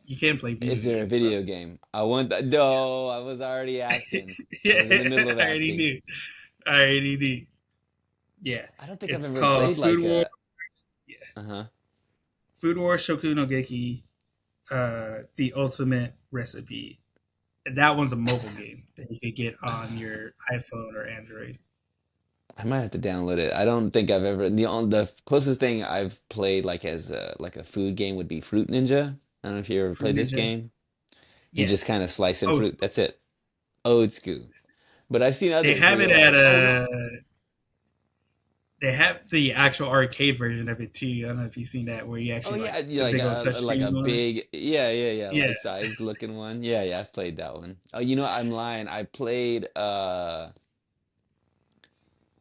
you can't play video is there a games about video this. game? I want that. No, I was already asking. I was in the middle Yeah, of I already asking. knew. I already knew. Yeah, I don't think I've it's ever called played Food like War. a. Yeah, Uh-huh. Food War Shokugeki, the ultimate recipe. And that one's a mobile game that you could get on your iPhone or Android. I might have to download it. I don't think I've ever the closest thing I've played like as a food game would be Fruit Ninja. I don't know if you ever Fruit played this Ninja. game. You Yeah, just kind of slice in old fruit. school. That's it. Old school. But I've seen They others where have you're it at like, oh no. a. They have the actual arcade version of it too. I don't know if you've seen that, where you Oh actually yeah, like the big old like touchscreen a one. big yeah, Yeah, life size looking one. Yeah, yeah, I've played that one. Oh, I'm lying. I played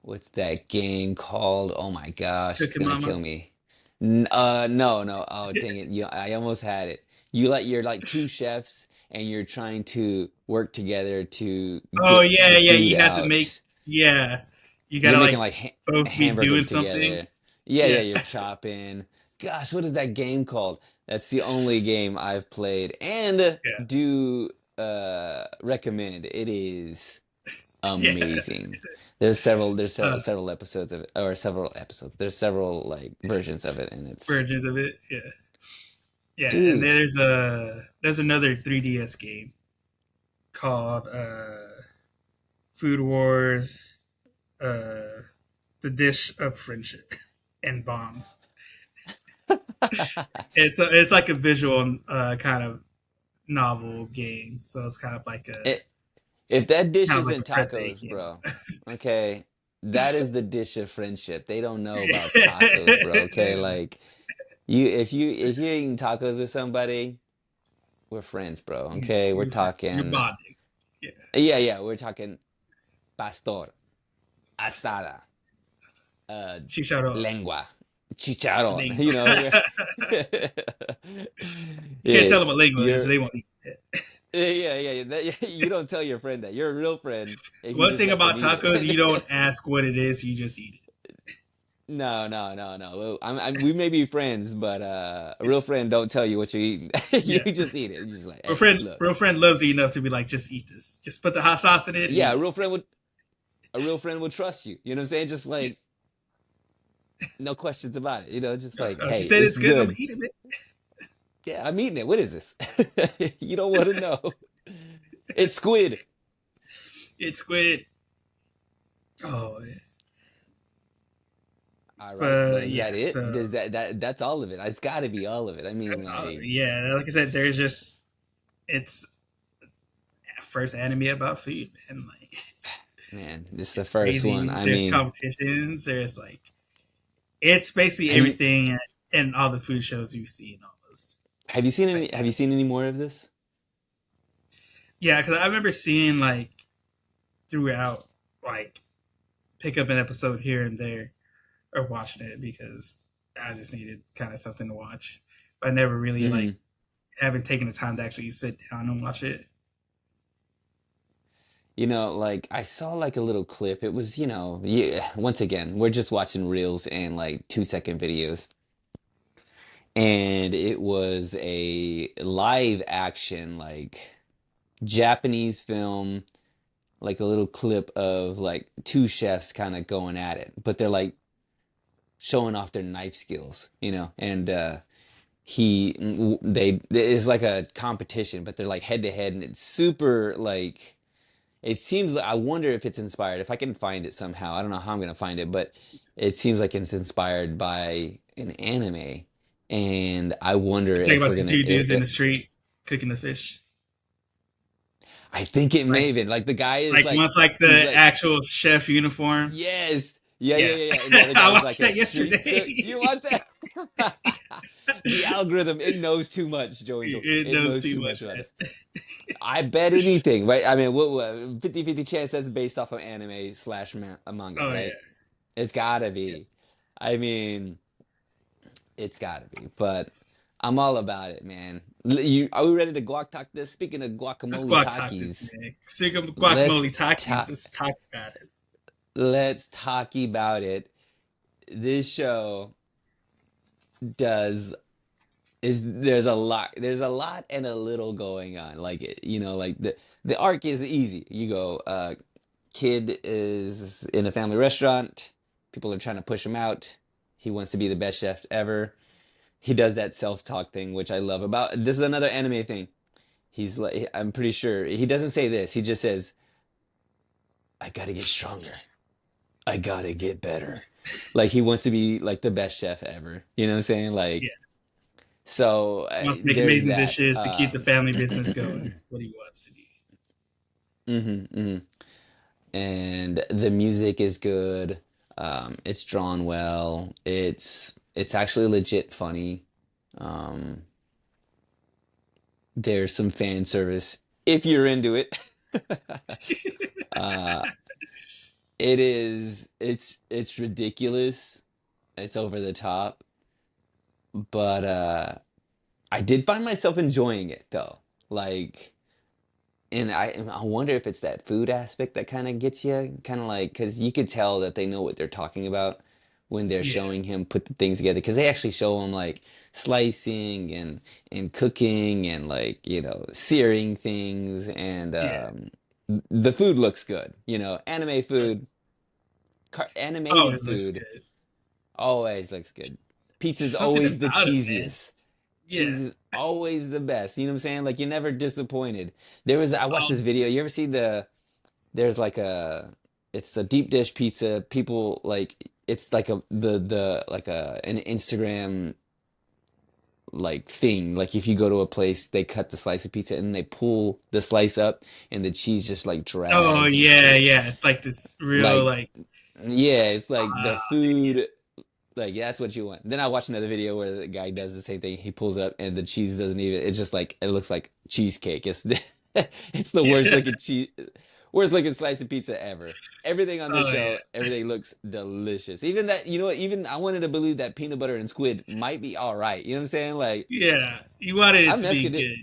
what's that game called? Oh my gosh, it's Cooking gonna Mama. kill me. No, no. Oh, dang it. I almost had it. You're like two chefs and you're trying to work together to Oh get the yeah, yeah. food You have to make. out. Yeah, you You're gotta making like like a both be hamburger doing something. together. Yeah, yeah, Yeah, you're chopping. Gosh, what is that game called? That's the only game I've played and yeah, do recommend. It is yeah. amazing. There's several episodes of it or several episodes. There's several like versions of it and it's Versions of it. Yeah, yeah. And dude. there's another 3DS game called Food Wars, uh, the dish of friendship and bonds. It's like a visual kind of novel game, so it's It, if that dish kind of like a isn't press A tacos, game. bro, okay, that is the dish of friendship. They don't know about tacos, bro. Okay, Yeah. like if you're eating tacos with somebody, we're friends, bro. Okay, we're You're talking. bonding. Yeah. Yeah, we're talking pastor, asada, uh, Chicharron. lengua, chicharron. Lingua. You can't Yeah, tell them what lingua is, you're. they won't eat it. You don't tell your friend that. You're a real friend if you One just thing let them about eat tacos, you don't it. ask what it is, you just eat No. Well, we may be friends, but a real friend don't tell you what you're eating. it. You Yeah. just eat it. You're just like, Real hey, friend, look. real friend loves you enough to be like, just eat this. Just put the hot sauce in it and Yeah, eat it. a real friend would trust you. You know what I'm saying? Just Yeah. like no questions about it. Just like, If you hey, said it's it's good, I'm gonna good. eat it. Yeah, I'm eating it. What is this? You don't want to know. It's squid. It's squid. Oh, yeah. All right, but But is yeah, that it? so Does that's all of it? It's got to be all of it. I mean, that's all. like, Yeah, like I said, there's just it's first anime about food, man. Like man, this is the it's first one. crazy. I There's mean, competitions. There's like it's basically have you everything in all the food shows we've seen almost. Like have you seen any more of this? yeah, because I remember seeing like throughout like pick up an episode here and there or watching it because I just needed kind of something to watch. But I never really like Hmm. haven't taken the time to actually sit down and watch it. Like I saw like a little clip. It was, yeah, once again, we're just watching reels and like 2-second videos. And it was a live action, like Japanese film, like a little clip of like two chefs kind of going at it, but they're like showing off their knife skills, and they it's like a competition, but they're like head to head, and it's super like it seems like I wonder if it's inspired. If I can find it somehow, I don't know how I'm gonna find it, but it seems like it's inspired by an anime, and I wonder I'm talking if about we're the gonna. two dudes in the street cooking the fish. I think it may Like have been like the guy is like like once like he's the like actual chef uniform. yes. Yeah, yeah, Yeah, yeah, yeah. And the other I guy's watched like a that street cook. yesterday. You watch that? The algorithm, it knows too much, Joey. It It knows knows too too much, much about man. us. I bet anything, right? I mean, what 50/50 chance that's based off of anime slash manga, Oh right? yeah, It's gotta yeah. be. I mean, it's gotta be. But I'm all about it, man. Are we ready to guac talk this? Speaking of Let's guacamole guac talk this, takis, man. Stick of let's guacamole takis. talk. Let's talk about it. Let's talk about it. This show does is there's a lot and a little going on. Like like the arc is easy. You go, kid is in a family restaurant. People are trying to push him out. He wants to be the best chef ever. He does that self-talk thing, which I love about. This is another anime thing. He's like, I'm pretty sure he doesn't say this. He just says, "I gotta get stronger. I gotta get better." Like he wants to be like the best chef ever. You know what I'm saying? Yeah, Like so he wants to make there's amazing that. dishes to keep the family business going. That's what he wants to do. Hmm. And the music is good. It's drawn well. It's actually legit funny. Um, there's some fan service if you're into it. uh, it's ridiculous. It's over the top, but I did find myself enjoying it though. Like, and I wonder if it's that food aspect that kind of gets you, kind of like, because you could tell that they know what they're talking about when they're Yeah. showing him put the things together, because they actually show him like slicing and cooking and like searing things, and Yeah. the food looks good. Anime food, animated Always looks food good. always looks good. Pizza's Something always the about it, man. cheesiest. Yeah. Cheese is always the best. You know what I'm saying? Like you're never disappointed. I watched this Um, video. You ever see there's like it's the deep dish pizza. People like it's like the like an Instagram like thing. Like if you go to a place, they cut the slice of pizza and they pull the slice up and the cheese just like oh drags into yeah, it. yeah. It's like this real Like like yeah, it's like the yeah. food. Like, yeah, that's what you want. Then I watched another video where the guy does the same thing. He pulls up and the cheese doesn't even, it's just like, it looks like cheesecake. It's, It's the Yeah. worst looking slice of pizza ever. Everything on this Oh yeah. show, everything looks delicious. Even that, you know what? Even I wanted to believe that peanut butter and squid might be all right. You know what I'm saying? Like Yeah. You wanted it I'm to be Mexican. good.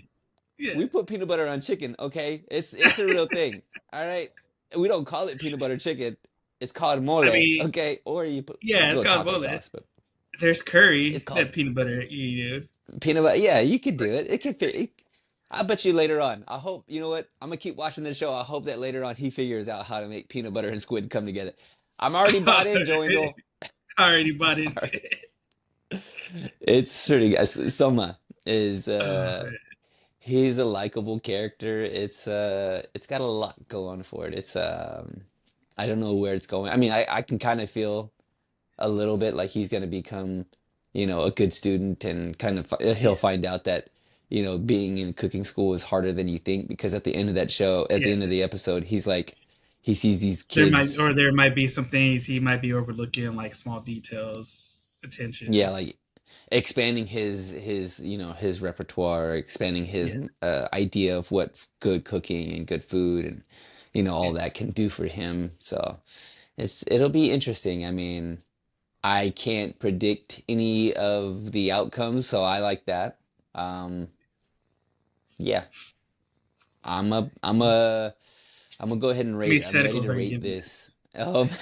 Yeah. We put peanut butter on chicken. Okay, it's a real thing. All right, we don't call it peanut butter chicken. It's called mole. I mean, Okay, or you put yeah, it's well called chocolate mole. sauce, but There's it's curry called that peanut butter you do. peanut butter. Yeah, you could do it. It could fit. I bet you later on. I hope you know what. I'm gonna keep watching this show. I hope that later on he figures out how to make peanut butter and squid come together. I'm already bought in, Joe Angel. Already bought into it. It's pretty good. Soma is Oh man. he's a likable character. It's got a lot going for it. It's I don't know where it's going. I mean, I can kind of feel a little bit like he's going to become, a good student and kind of he'll Yeah. find out that, being in cooking school is harder than you think because at the end of that show, at the Yeah. end of the episode, he's like he sees these There kids, might be some things he might be overlooking, like small details, yeah, attention. like expanding his repertoire, expanding his Yeah. idea of what good cooking and good food and all Yeah. that can do for him. So it'll be interesting. I mean, I can't predict any of the outcomes, so I like that. Um, yeah, I'm gonna go ahead and How rate many it. I'm ready tentacles to are you rate giving this. this?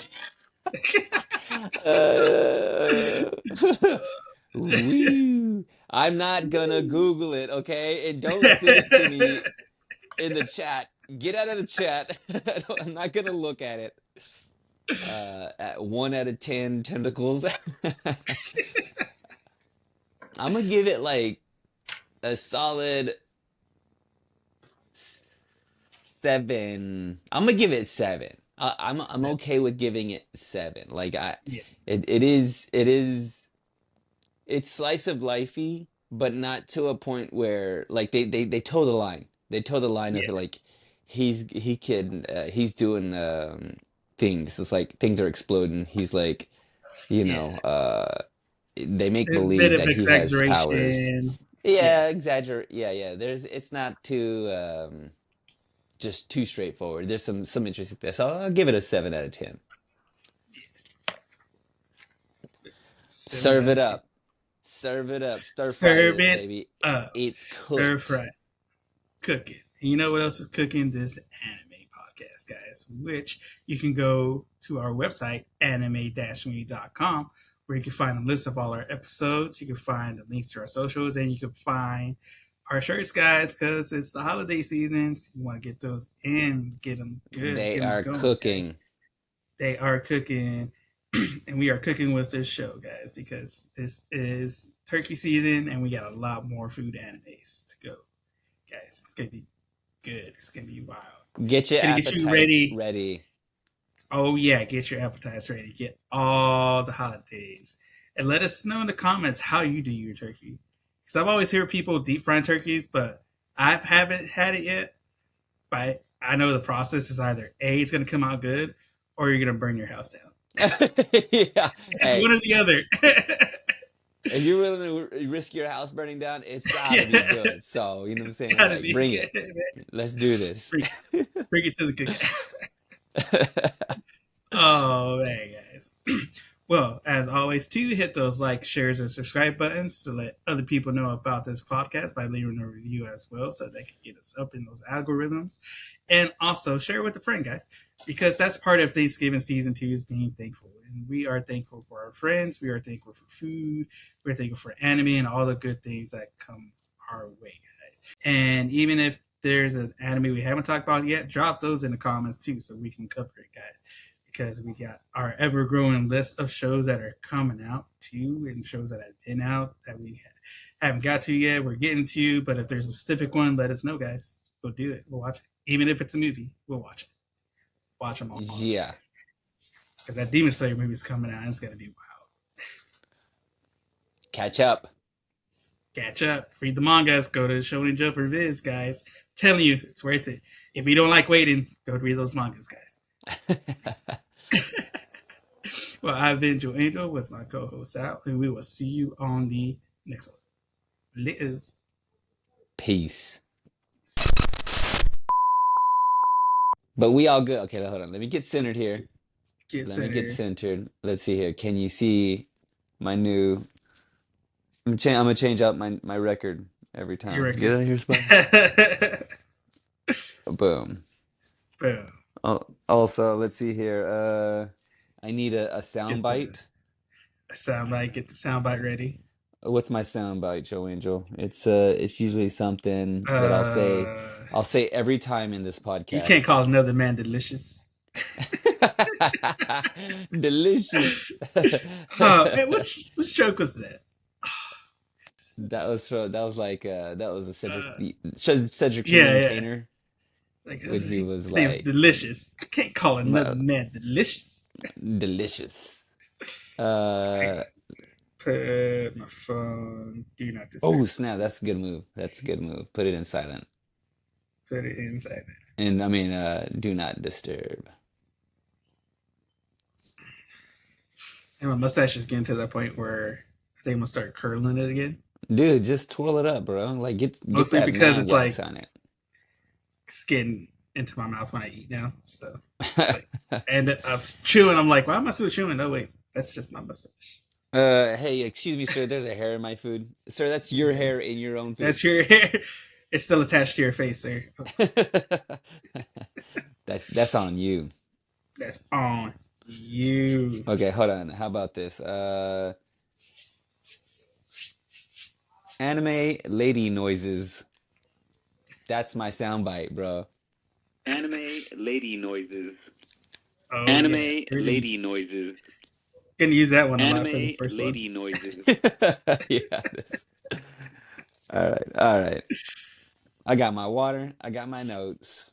Uh, woo. I'm not gonna Google it, okay? And don't send it to me in the chat. Get out of the chat. I'm not gonna look at it. At 1 out of 10 tentacles. I'm gonna give it like a solid 7. I'm gonna give it 7. I'm Seven. okay with giving it 7. Like Yeah. it's slice of lifey, but not to a point where like they toe the line. They toe the line of Yeah. like he's doing things. It's like things are exploding. He's like, you Yeah. know, they make There's a bit believe of that he has powers. exaggeration. Yeah. Yeah, exaggerate. Yeah, yeah. It's not too just too straightforward. There's some interesting bits. So I'll give it a 7 out of 10. Seven Serve out it of 10. up. Serve it up. Stir fry Serve this, it baby. up. It's Stir cooked. fry. Cooking. And you know what else is cooking? This anime podcast, guys, which you can go to our website, anime-me.com, where you can find a list of all our episodes. You can find the links to our socials, and you can find our shirts, guys, because it's the holiday season. So you want to get those in, get them good, They get them are going, guys. cooking. They are cooking, and we are cooking with this show, guys, because this is turkey season, and we got a lot more food animes to go, guys. It's gonna be good. It's gonna be wild. Get It's your gonna get you appetites ready. ready. Oh yeah, get your appetites ready. Get all the holidays, and let us know in the comments how you do your turkey. Because I've always heard people deep frying turkeys, but I haven't had it yet. But I know the process is either A, it's gonna come out good, or you're gonna burn your house down. Yeah. It's Hey, one or the other. if you're willing to risk your house burning down, it's gotta be Yeah, good. So, you know what I'm saying? gotta Like, be bring good. it. Let's do this. Bring it to the cookout. Oh man, guys. Well, as always, too, hit those like, shares, and subscribe buttons to let other people know about this podcast by leaving a review as well, so they can get us up in those algorithms. And also share with a friend, guys, because that's part of Thanksgiving season 2 is being thankful. And we are thankful for our friends. We are thankful for food. We're thankful for anime and all the good things that come our way, guys. And even if there's an anime we haven't talked about yet, drop those in the comments too, so we can cover it, guys, because we got our ever growing list of shows that are coming out too, and shows that have been out that we haven't got to yet. We're getting to, but if there's a specific one, let us know, guys. We'll do it. We'll watch it. Even if it's a movie, we'll watch it. Watch them all, Yeah. guys. Because that Demon Slayer movie is coming out. And it's going to be wild. Catch up. Catch up. Read the mangas. Go to Shonen Jump or Viz, guys. I'm telling you, it's worth it. If you don't like waiting, go read those mangas, guys. Well, I've been Joe Angel with my co-host Sal, and we will see you on the next one. Liz. Peace. But we all good. Okay, hold on. Let me get centered here. Get Let me get center. centered. Let's see here. Can you see my new? I'm gonna change out my record every Your time. Get out of records. here, spot. Boom. Boom. Oh, also, let's see here. I need a sound Get the bite. soundbite. Get the soundbite ready. What's my sound bite, Joe Angel? It's usually something that Uh, I'll say every time in this you can't podcast. call another man delicious. Delicious. Hey, which joke was that? That was like that was a Uh, Cedric the yeah, yeah. Entertainer Like when he his was name's like delicious. I can't call another "Well, man delicious. delicious. I Uh put my phone. Do not oh disturb. snap, that's a good move. That's a good move. Put it in silent. Put it inside. And I mean do not disturb. And my mustache is getting to that point where I think I'm gonna start curling it again. Dude, just twirl it up, bro. Like get Mostly that because man it's wax like on it. it's getting into my mouth when I eat now. So it's like, and I'm chewing. I'm like, why am I still chewing? Oh wait, that's just my mustache. Hey, excuse me, sir. There's a hair in my food. Sir, that's your hair in your own food. That's your hair. It's still attached to your face, sir. That's on you. That's on you. Okay, hold on. How about this? Anime lady noises. That's my soundbite, bro. Anime lady noises. Oh yeah, Anime really. lady noises. Gonna use that one a lot for Anime this first one. lady noises. Yeah. All right. All right. I got my water. I got my notes.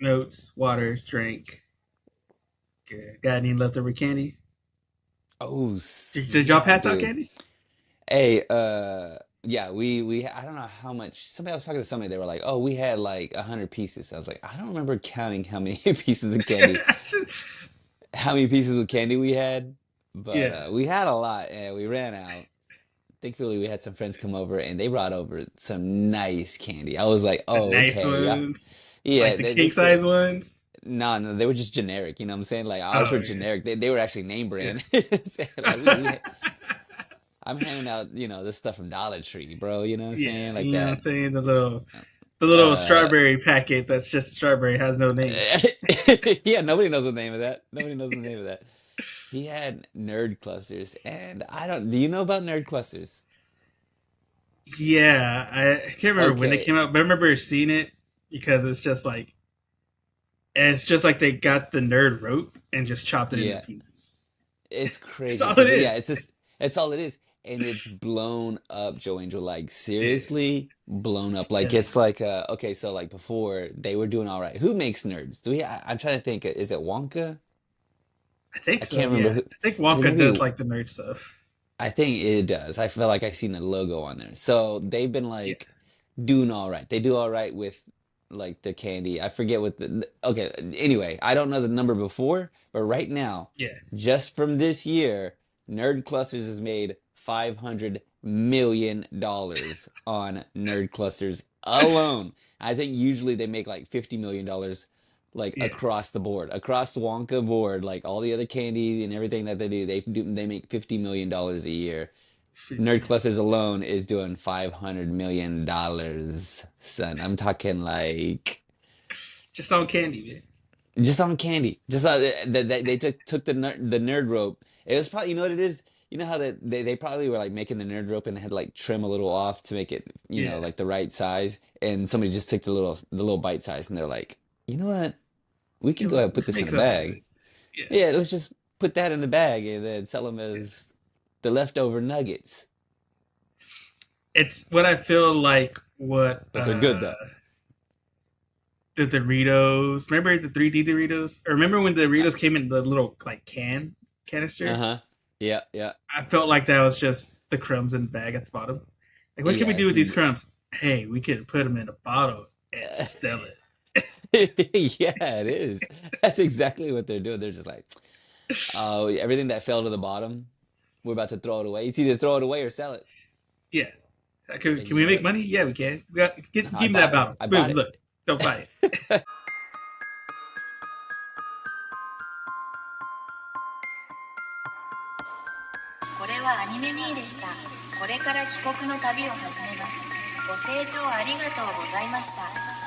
Notes, water, drink. Good. Got any leftover candy? Oh, Did y'all snap, pass out dude. candy? Hey, yeah, we I don't know how much. Somebody I was talking to somebody. They were like, "Oh, we had like 100 pieces." I was like, I don't remember counting how many pieces of candy, how many pieces of candy we had, but Yeah, we had a lot and we ran out. Thankfully, we had some friends come over and they brought over some nice candy. I was like, the "Oh, nice okay, yeah, ones, yeah." like the king size ones. No, they were just generic. You know what I'm saying? Like ours were Oh yeah, generic. They were actually name yeah. brand. Like I'm handing out, this stuff from Dollar Tree, bro. You know what I'm Yeah, saying? Like you know what I'm that. saying? The little Uh, strawberry packet that's just strawberry has no name. yeah, nobody knows the name of that. Nobody knows the name of that. He had nerd clusters, and I don't. Do you know about nerd clusters? Yeah, I can't remember when it Okay, came out, but I remember seeing it because it's just like they got the nerd rope and just chopped it into yeah, pieces. it's That's crazy all it because yeah, is. it's just it's all it is, and it's blown up, Joe Angel. Like Dude, seriously, blown up. Like yeah, it's like okay, so like before they were doing all right. Who makes nerds? Do we? I'm trying to think. Is it Wonka? I think I so. can't remember Yeah, who. I think Is it Wonka maybe? does like the nerd stuff. I think it does. I feel like I seen the logo on there. So they've been Yeah, like doing all right. They do all right with like the candy. I forget what okay, anyway, I don't know the number before, but right now, yeah. just from this year, Nerd Clusters has made $500 million on Nerd Clusters alone. I think usually they make like $50 million like Yeah, across the board, across the Wonka board, like all the other candy and everything that they make $50 million a year. Nerd 50. Clusters alone is doing $500 million, son. I'm talking like Just on candy, man. just on candy. Just they took the nerd rope. It was probably, you know what it is. You know how they probably were like making the nerd rope and they had to like trim a little off to make it Yeah, like the right size. And somebody just took the little bite size and they're like, you know what? We can yeah. go ahead and We put can this in make a something with bag. it. Yeah, Yeah, let's just put that in the bag and then sell them yeah. as the leftover nuggets. It's what I feel like. What But they're good though. the Doritos? Remember the 3D Doritos? Or remember when the Doritos came in the little like canister? Uh-huh. Yeah, yeah. I felt like that was just the crumbs in the bag at the bottom. Like, what can we Yeah, do with these crumbs? Hey, we could put them in a bottle and sell it. yeah, it is. That's exactly what they're doing. They're just like, oh, everything that fell to the bottom, we're about to throw it away. It's either throw it away or sell it. Yeah. Can, And can you we know make what? money? Yeah, we can. Give I me that bought it. bottle. I Boom, bought it. look. Don't buy it. れはアニメミーでした。これから帰国の旅を始めます。ご清聴ありがとうございました。